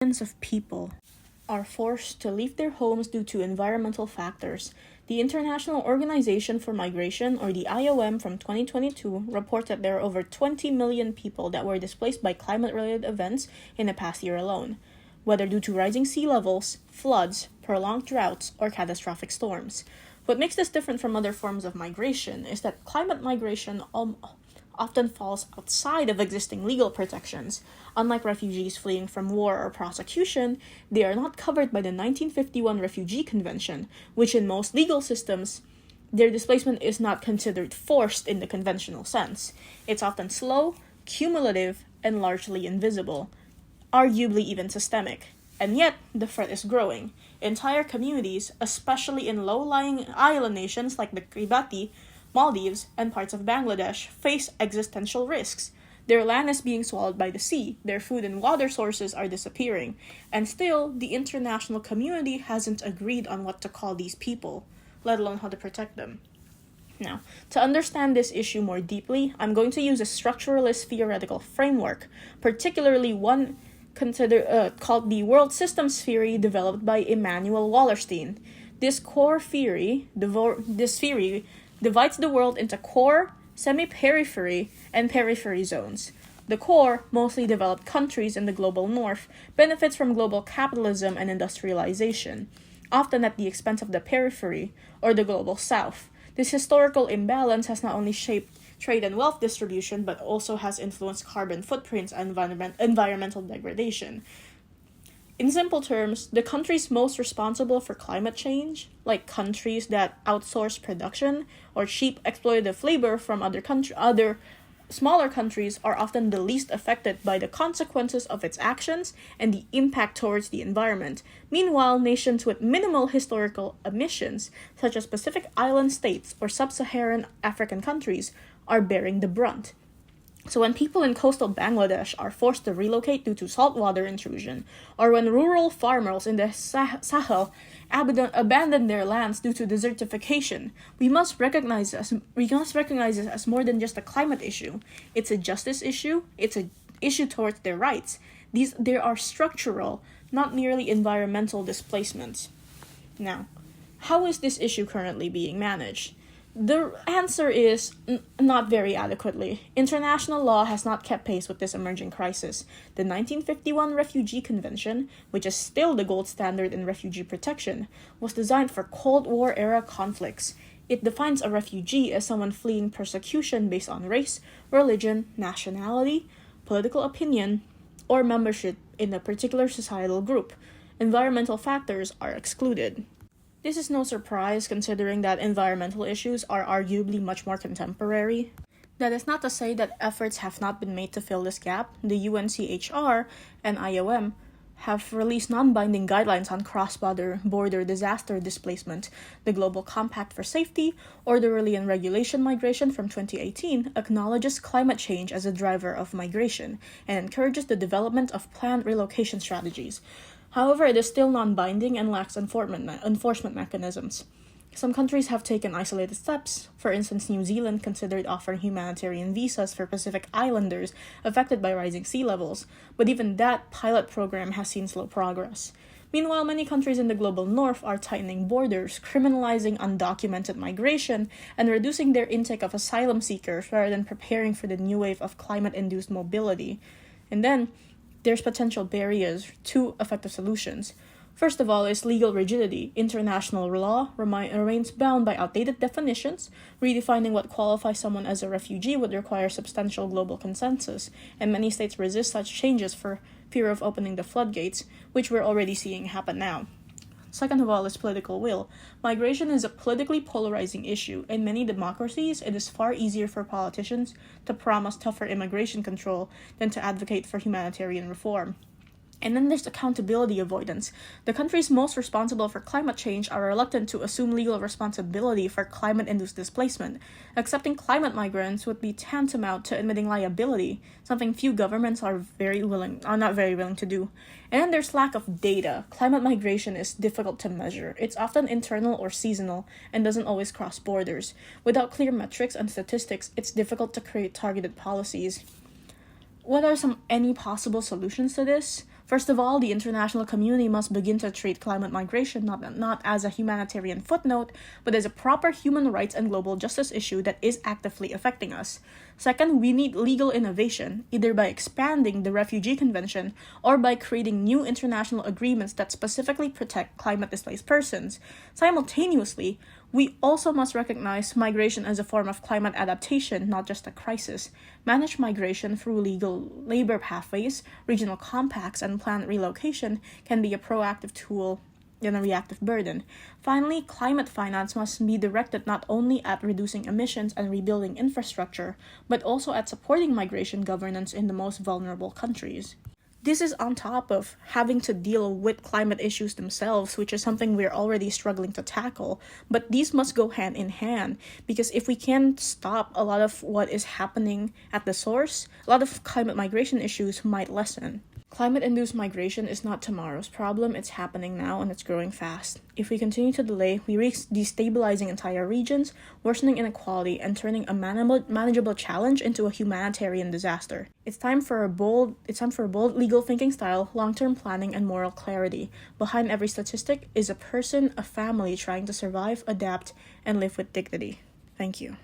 Millions of people are forced to leave their homes due to environmental factors. The International Organization for Migration, or the IOM, from 2022 reports that there are over 20 million people that were displaced by climate-related events in the past year alone, whether due to rising sea levels, floods, prolonged droughts, or catastrophic storms. What makes this different from other forms of migration is that climate migration often falls outside of existing legal protections. Unlike refugees fleeing from war or prosecution, they are not covered by the 1951 Refugee Convention, which in most legal systems, their displacement is not considered forced in the conventional sense. It's often slow, cumulative, and largely invisible, arguably even systemic. And yet, the threat is growing. Entire communities, especially in low-lying island nations like the Kiribati, Maldives, and parts of Bangladesh, face existential risks. Their land is being swallowed by the sea, their food and water sources are disappearing, and still, the international community hasn't agreed on what to call these people, let alone how to protect them. Now, to understand this issue more deeply, I'm going to use a structuralist theoretical framework, particularly one called the World Systems Theory developed by Immanuel Wallerstein. This theory divides the world into core, semi-periphery, and periphery zones. The core, mostly developed countries in the global north, benefits from global capitalism and industrialization, often at the expense of the periphery, or the global south. This historical imbalance has not only shaped trade and wealth distribution, but also has influenced carbon footprints and environmental degradation. In simple terms, the countries most responsible for climate change, like countries that outsource production or cheap exploitative labor from other smaller countries, are often the least affected by the consequences of its actions and the impact towards the environment. Meanwhile, nations with minimal historical emissions, such as Pacific Island states or sub-Saharan African countries, are bearing the brunt. So when people in coastal Bangladesh are forced to relocate due to saltwater intrusion, or when rural farmers in the Sahel abandon their lands due to desertification, we must recognize it as more than just a climate issue. It's a justice issue. It's an issue towards their rights. There are structural, not merely environmental displacements. Now, how is this issue currently being managed? The answer is not very adequately. International law has not kept pace with this emerging crisis. The 1951 Refugee Convention, which is still the gold standard in refugee protection, was designed for Cold War-era conflicts. It defines a refugee as someone fleeing persecution based on race, religion, nationality, political opinion, or membership in a particular societal group. Environmental factors are excluded. This is no surprise considering that environmental issues are arguably much more contemporary. That is not to say that efforts have not been made to fill this gap. The UNCHR and IOM have released non-binding guidelines on cross-border disaster displacement. The Global Compact for Safety, Orderly and Regulation Migration from 2018 acknowledges climate change as a driver of migration and encourages the development of planned relocation strategies. However, it is still non-binding and lacks enforcement mechanisms. Some countries have taken isolated steps. For instance, New Zealand considered offering humanitarian visas for Pacific Islanders affected by rising sea levels, but even that pilot program has seen slow progress. Meanwhile, many countries in the global north are tightening borders, criminalizing undocumented migration, and reducing their intake of asylum seekers rather than preparing for the new wave of climate-induced mobility. And then, there's potential barriers to effective solutions. First of all is legal rigidity. International law remains bound by outdated definitions. Redefining what qualifies someone as a refugee would require substantial global consensus, and many states resist such changes for fear of opening the floodgates, which we're already seeing happen now. Second of all is political will. Migration is a politically polarizing issue. In many democracies, it is far easier for politicians to promise tougher immigration control than to advocate for humanitarian reform. And then there's accountability avoidance. The countries most responsible for climate change are reluctant to assume legal responsibility for climate-induced displacement. Accepting climate migrants would be tantamount to admitting liability, something few governments are not very willing to do. And then there's lack of data. Climate migration is difficult to measure. It's often internal or seasonal and doesn't always cross borders. Without clear metrics and statistics, it's difficult to create targeted policies. What are any possible solutions to this? First of all, the international community must begin to treat climate migration not as a humanitarian footnote, but as a proper human rights and global justice issue that is actively affecting us. Second, we need legal innovation, either by expanding the Refugee Convention or by creating new international agreements that specifically protect climate-displaced persons. Simultaneously, we also must recognize migration as a form of climate adaptation, not just a crisis. Manage migration through legal labor pathways, regional compacts, and planned relocation can be a proactive tool than a reactive burden. Finally, climate finance must be directed not only at reducing emissions and rebuilding infrastructure, but also at supporting migration governance in the most vulnerable countries. This is on top of having to deal with climate issues themselves, which is something we're already struggling to tackle. But these must go hand in hand, because if we can't stop a lot of what is happening at the source, a lot of climate migration issues might lessen. Climate-induced migration is not tomorrow's problem, it's happening now and it's growing fast. If we continue to delay, we risk destabilizing entire regions, worsening inequality, and turning a manageable challenge into a humanitarian disaster. It's time for a bold legal thinking style, long-term planning, and moral clarity. Behind every statistic is a person, a family trying to survive, adapt, and live with dignity. Thank you.